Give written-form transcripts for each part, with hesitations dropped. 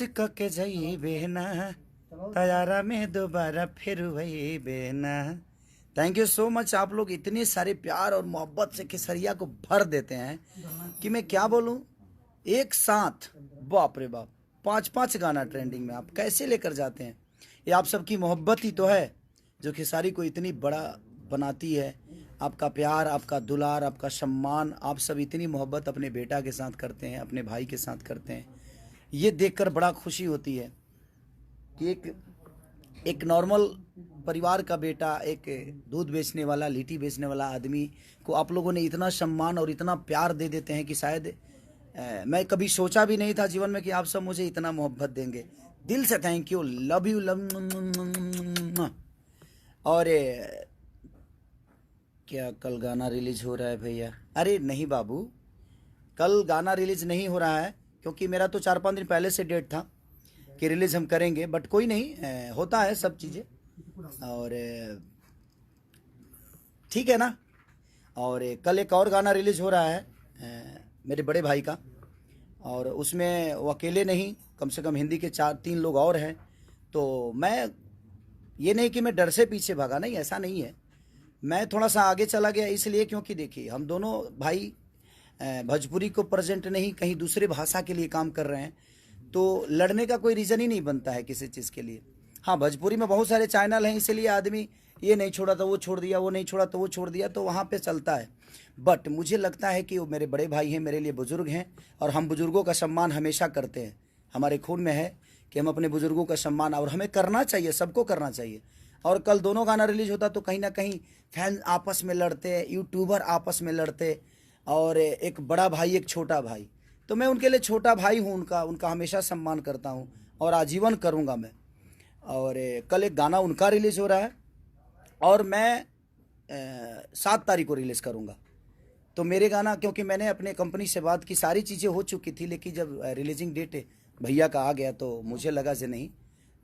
क के जई बेना तैयारा में दोबारा फिर वही बेना। Thank you so much. आप लोग इतने सारे प्यार और मोहब्बत से केसरिया को भर देते हैं कि मैं क्या बोलूं। एक साथ बाप रे बाप 5-5 गाना ट्रेंडिंग में आप कैसे लेकर जाते हैं। ये आप सबकी मोहब्बत ही तो है जो खेसारी को इतनी बड़ा बनाती है। आपका प्यार, आपका दुलार, आपका सम्मान, आप सब इतनी मोहब्बत अपने बेटा के साथ करते हैं, अपने भाई के साथ करते हैं। ये देखकर बड़ा खुशी होती है कि एक नॉर्मल परिवार का बेटा, एक दूध बेचने वाला, लिट्टी बेचने वाला आदमी को आप लोगों ने इतना सम्मान और इतना प्यार दे देते हैं कि शायद मैं कभी सोचा भी नहीं था जीवन में कि आप सब मुझे इतना मोहब्बत देंगे। दिल से thank you, love you, love. और क्या कल गाना रिलीज हो रहा है भैया? अरे नहीं बाबू, कल गाना रिलीज नहीं हो रहा है क्योंकि मेरा तो 4-5 दिन पहले से डेट था कि रिलीज हम करेंगे, बट कोई नहीं, होता है सब चीज़ें। और ठीक है ना। और कल एक और गाना रिलीज हो रहा है मेरे बड़े भाई का, और उसमें वो अकेले नहीं, कम से कम हिंदी के 4-3 लोग और हैं। तो मैं ये नहीं कि मैं डर से पीछे भागा, नहीं, ऐसा नहीं है। मैं थोड़ा सा आगे चला गया इसलिए क्योंकि देखिए हम दोनों भाई भोजपुरी को प्रेजेंट नहीं, कहीं दूसरे भाषा के लिए काम कर रहे हैं, तो लड़ने का कोई रीज़न ही नहीं बनता है किसी चीज़ के लिए। हाँ, भोजपुरी में बहुत सारे चैनल हैं, इसलिए आदमी ये नहीं छोड़ा तो वो छोड़ दिया, वो नहीं छोड़ा तो वो छोड़ दिया, तो वहाँ पे चलता है। बट मुझे लगता है कि वो मेरे बड़े भाई हैं, मेरे लिए बुज़ुर्ग हैं, और हम बुज़ुर्गों का सम्मान हमेशा करते हैं। हमारे खून में है कि हम अपने बुज़ुर्गों का सम्मान, और हमें करना चाहिए, सबको करना चाहिए। और कल दोनों गाना रिलीज होता तो कहीं ना कहीं फैन आपस में लड़ते, यूट्यूबर आपस में लड़ते, और एक बड़ा भाई एक छोटा भाई, तो मैं उनके लिए छोटा भाई हूँ, उनका हमेशा सम्मान करता हूँ और आजीवन करूँगा मैं। और कल एक गाना उनका रिलीज़ हो रहा है और मैं 7 तारीख को रिलीज़ करूँगा। तो मेरे गाना, क्योंकि मैंने अपने कंपनी से बात की, सारी चीज़ें हो चुकी थी, लेकिन जब रिलीजिंग डेट भैया का आ गया तो मुझे लगा से नहीं,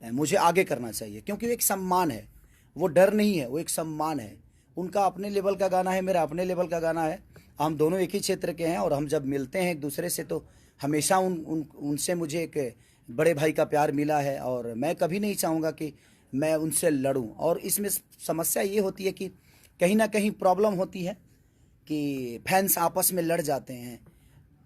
मुझे आगे करना चाहिए, क्योंकि वो एक सम्मान है, वो डर नहीं है, वो एक सम्मान है। उनका अपने लेवल का गाना है, मेरा अपने लेवल का गाना है, हम दोनों एक ही क्षेत्र के हैं, और हम जब मिलते हैं एक दूसरे से तो हमेशा उनसे मुझे एक बड़े भाई का प्यार मिला है, और मैं कभी नहीं चाहूँगा कि मैं उनसे लड़ूं। और इसमें समस्या ये होती है कि कहीं ना कहीं प्रॉब्लम होती है कि फैंस आपस में लड़ जाते हैं,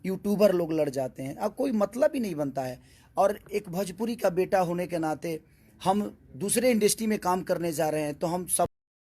यूट्यूबर लोग लड़ जाते हैं, अब कोई मतलब ही नहीं बनता है। और एक भोजपुरी का बेटा होने के नाते हम दूसरे इंडस्ट्री में काम करने जा रहे हैं, तो हम सब